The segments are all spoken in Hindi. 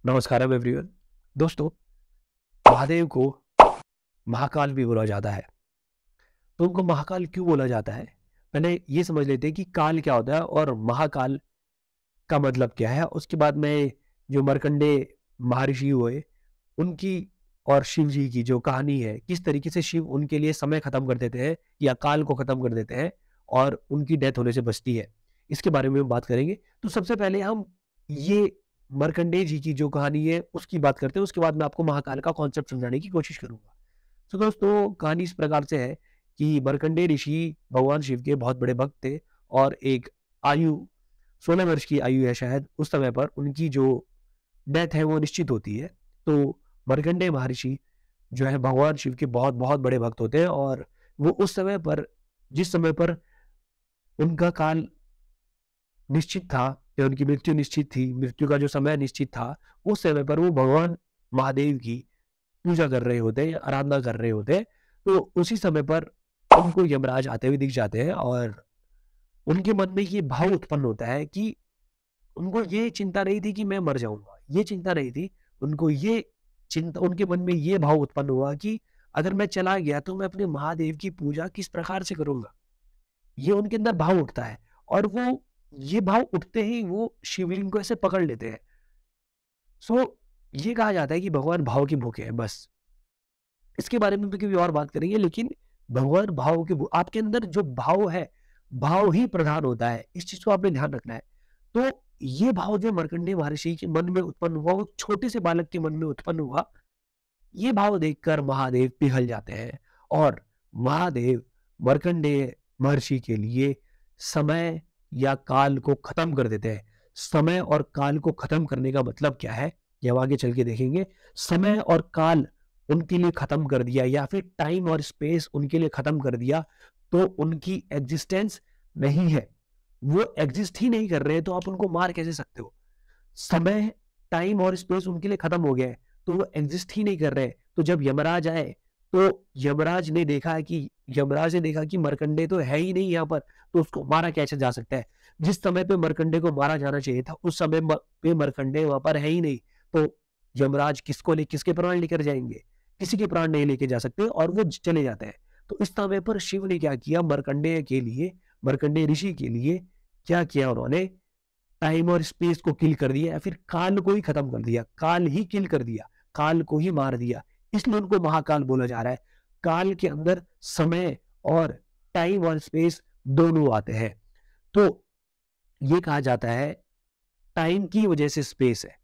नमस्कारम एवरीवन। दोस्तों, महादेव को महाकाल भी बोला जाता है। तो उनको महाकाल क्यों बोला जाता है? पहले ये समझ लेते हैं कि काल क्या होता है और महाकाल का मतलब क्या है। उसके बाद में जो मार्कंडेय महर्षि हुए, उनकी और शिव जी की जो कहानी है, किस तरीके से शिव उनके लिए समय खत्म कर देते हैं या काल को खत्म कर देते हैं और उनकी डेथ होने से बचती है। इसके बारे में हम बात करेंगे। तो सबसे पहले हम ये मार्कंडेय जी की जो कहानी है उसकी बात करते हैं, उसके बाद मैं आपको महाकाल का कॉन्सेप्ट समझाने की कोशिश करूँगा। तो दोस्तों, कहानी इस प्रकार से है कि मार्कंडेय ऋषि भगवान शिव के बहुत बड़े भक्त थे और एक आयु 16 वर्ष की आयु है शायद, उस समय पर उनकी जो डेथ है वो निश्चित होती है। तो मार्कंडेय महर्षि जो है भगवान शिव के बहुत बहुत बड़े भक्त होते हैं और वो उस समय पर, जिस समय पर उनका काल निश्चित था या उनकी मृत्यु निश्चित थी, मृत्यु का जो समय निश्चित था, उस समय पर वो भगवान महादेव की पूजा कर रहे होते हैं या आराधना कर रहे होते हैं। तो उसी समय पर उनको यमराज आते हुए दिख जाते हैं और उनके मन में ये भाव उत्पन्न होता है कि उनको ये चिंता नहीं थी कि मैं मर जाऊँगा, ये चिंता नहीं थी। उनको ये चिंता, उनके मन में ये भाव उत्पन्न हुआ कि अगर मैं चला गया तो मैं अपने महादेव की पूजा किस प्रकार से करूँगा? ये उनके अंदर भाव उठता है और वो ये भाव उठते ही वो शिवलिंग को ऐसे पकड़ लेते हैं। सो ये कहा जाता है कि भगवान भाव के भूखे हैं बस। इसके बारे में भी कभी और बात करेंगे, लेकिन भगवान भाव के आपके अंदर जो भाव है, भाव ही प्रधान होता है। इस चीज़ को आपने ध्यान रखना है। तो ये भाव जो मार्कंडेय महर्षि के मन में उत्पन्न हुआ, वो छोटे से बालक के मन में उत्पन्न हुआ। ये भाव देखकर महादेव पिघल जाते हैं और महादेव मार्कंडेय महर्षि के लिए समय या काल को खत्म कर देते हैं। समय और काल को खत्म करने का मतलब क्या है, ये हम आगे चल के देखेंगे। समय और काल उनके लिए खत्म कर दिया या फिर टाइम और स्पेस उनके लिए खत्म कर दिया, तो उनकी एग्जिस्टेंस नहीं है। वो एग्जिस्ट ही नहीं कर रहे हैं, तो आप उनको मार कैसे सकते हो? समय, टाइम और स्पेस उनके लिए खत्म हो गया है, तो वो एग्जिस्ट ही नहीं कर रहे। तो जब यमराज आए, तो यमराज ने देखा कि मार्कंडेय तो है ही नहीं यहाँ पर, तो उसको मारा कैसे जा सकता है? जिस समय पे मार्कंडेय को मारा जाना चाहिए था, उस समय पे मार्कंडेय वहां पर है ही नहीं। तो यमराज किसके प्राण लेकर जाएंगे? किसी के प्राण नहीं लेके जा सकते और वो चले जाते हैं। तो इस समय पर शिव ने क्या किया, मार्कंडेय के लिए, मार्कंडेय ऋषि के लिए क्या किया उन्होंने? टाइम और स्पेस को किल कर दिया या फिर काल को ही खत्म कर दिया, काल ही किल कर दिया, काल को ही मार दिया। इसलिए उनको महाकाल बोला जा रहा है। काल के अंदर समय और टाइम और स्पेस दोनों आते हैं। तो ये कहा जाता है टाइम की वजह से स्पेस है,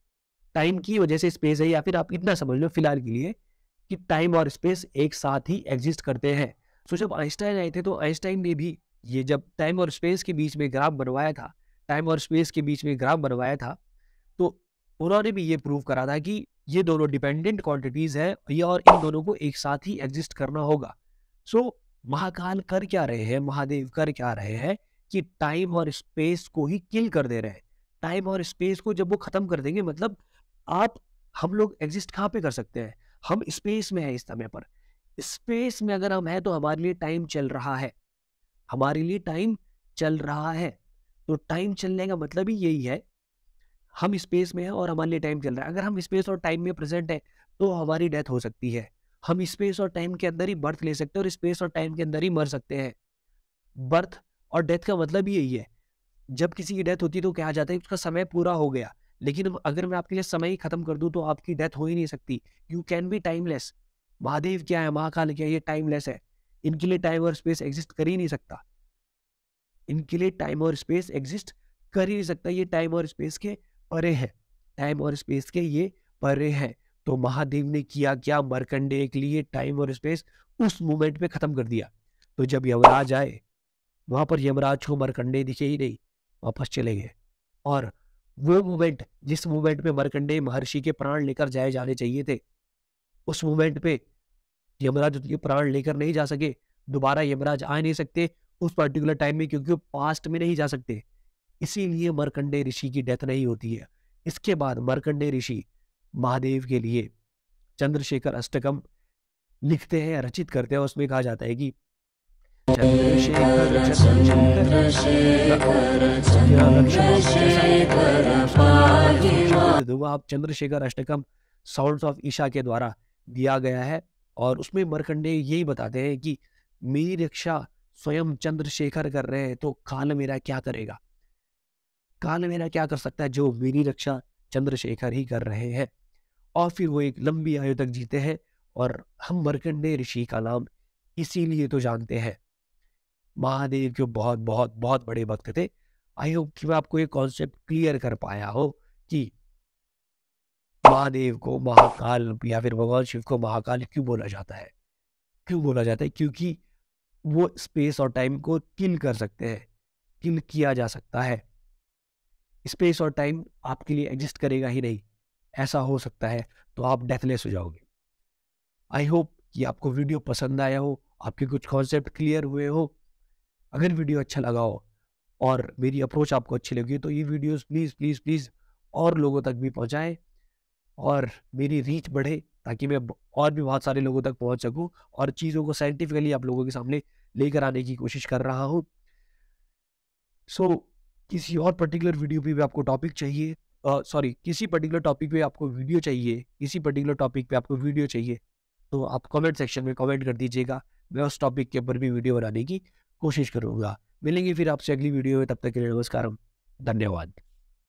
टाइम की वजह से स्पेस है, या फिर आप इतना समझ लो फिलहाल के लिए कि टाइम और स्पेस एक साथ ही एग्जिस्ट करते हैं। तो जब आइंस्टाइन आए थे, तो आइंस्टाइन ने भी ये जब टाइम और स्पेस के बीच में ग्राफ बनवाया था, टाइम और स्पेस के बीच में ग्राफ बनवाया था, तो उन्होंने भी ये प्रूव करा था कि ये दोनों डिपेंडेंट क्वांटिटीज है ये और इन दोनों को एक साथ ही एग्जिस्ट करना होगा। सो महाकाल कर क्या रहे हैं, महादेव कर क्या रहे हैं कि टाइम और स्पेस को ही किल कर दे रहे हैं। टाइम और स्पेस को जब वो खत्म कर देंगे, मतलब आप, हम लोग एग्जिस्ट कहाँ पे कर सकते हैं? हम स्पेस में है इस समय पर। स्पेस में अगर हम हैं तो हमारे लिए टाइम चल रहा है, हमारे लिए टाइम चल रहा है। तो टाइम चलने का मतलब ही यही है, हम स्पेस में हैं और हमारे लिए टाइम चल रहा है। अगर हम स्पेस और टाइम में प्रेजेंट है तो हमारी डेथ हो सकती है। हम स्पेस और टाइम के अंदर ही बर्थ ले सकते हैं और स्पेस और टाइम के अंदर ही मर सकते हैं। बर्थ और डेथ का मतलब ही यही है। जब किसी की डेथ होती है तो कहा जाता है कि उसका समय पूरा हो गया, लेकिन अगर मैं आपके लिए समय ही खत्म कर दूं तो आपकी डेथ हो ही नहीं सकती। You can be timeless. Mahadev क्या है, महाकाल क्या है, ये टाइमलेस है। इनके लिए टाइम और स्पेस एग्जिस्ट कर ही नहीं सकता। इनके लिए टाइम और स्पेस एग्जिस्ट कर ही नहीं सकता। ये टाइम और स्पेस के परे है, टाइम और स्पेस के ये परे है। तो महादेव ने किया क्या, मार्कंडेय के लिए टाइम और स्पेस उस मोमेंट पे खत्म कर दिया। तो जब यमराज आए, वहां पर यमराज को मार्कंडेय दिखे ही नहीं, वापस चले गए। और वो मोमेंट, जिस मोमेंट पे मार्कंडेय महर्षि के प्राण लेकर जाए जाने चाहिए थे, उस मोमेंट पे यमराज उनके प्राण लेकर नहीं जा सके। दोबारा यमराज आ नहीं सकते उस पर्टिकुलर टाइम में, क्योंकि वो पास्ट में नहीं जा सकते। इसीलिए मार्कंडेय ऋषि की डेथ नहीं होती है। इसके बाद मार्कंडेय ऋषि महादेव के लिए चंद्रशेखर अष्टकम लिखते हैं, रचित करते हैं। उसमें कहा जाता है कि चंद्रशेखर चंद्रशेखर यह लक्ष्य जैसा दूंगा आप चंद्रशेखर अष्टकम साउंड्स ऑफ ईशा के द्वारा दिया गया है। और उसमें मार्कंडेय यही बताते हैं कि मेरी रक्षा स्वयं चंद्रशेखर कर रहे हैं तो काल मेरा क्या करेगा, काल मेरा क्या कर सकता है, जो मेरी रक्षा चंद्रशेखर ही कर रहे हैं। और फिर वो एक लंबी आयु तक जीते हैं। और हम मार्कंडेय ऋषि का नाम इसीलिए तो जानते हैं। महादेव के बहुत बहुत बहुत बड़े भक्त थे। आई होप कि मैं आपको ये कॉन्सेप्ट क्लियर कर पाया हो कि महादेव को महाकाल या फिर भगवान शिव को महाकाल क्यों बोला जाता है। क्यों बोला जाता है? क्योंकि वो स्पेस और टाइम को किल कर सकते हैं, किल किया जा सकता है। स्पेस और टाइम आपके लिए एग्जिस्ट करेगा ही नहीं, ऐसा हो सकता है तो आप डेथलेस हो जाओगे। आई होप कि आपको वीडियो पसंद आया हो, आपके कुछ कॉन्सेप्ट क्लियर हुए हो। अगर वीडियो अच्छा लगा हो और मेरी अप्रोच आपको अच्छी लगी तो ये वीडियोस प्लीज़ प्लीज़ प्लीज़ और लोगों तक भी पहुंचाएं और मेरी रीच बढ़े, ताकि मैं और भी बहुत सारे लोगों तक पहुंच सकूं और चीज़ों को साइंटिफिकली आप लोगों के सामने लेकर आने की कोशिश कर रहा हूं। सो किसी और पर्टिकुलर वीडियो पे भी आपको टॉपिक चाहिए, सॉरी किसी पर्टिकुलर टॉपिक पे आपको वीडियो चाहिए, किसी पर्टिकुलर टॉपिक पे आपको वीडियो चाहिए तो आप कमेंट सेक्शन में कमेंट कर दीजिएगा। मैं उस टॉपिक के ऊपर भी वीडियो बनाने की कोशिश करूँगा। मिलेंगे फिर आपसे अगली वीडियो में, तब तक के लिए नमस्कार, धन्यवाद।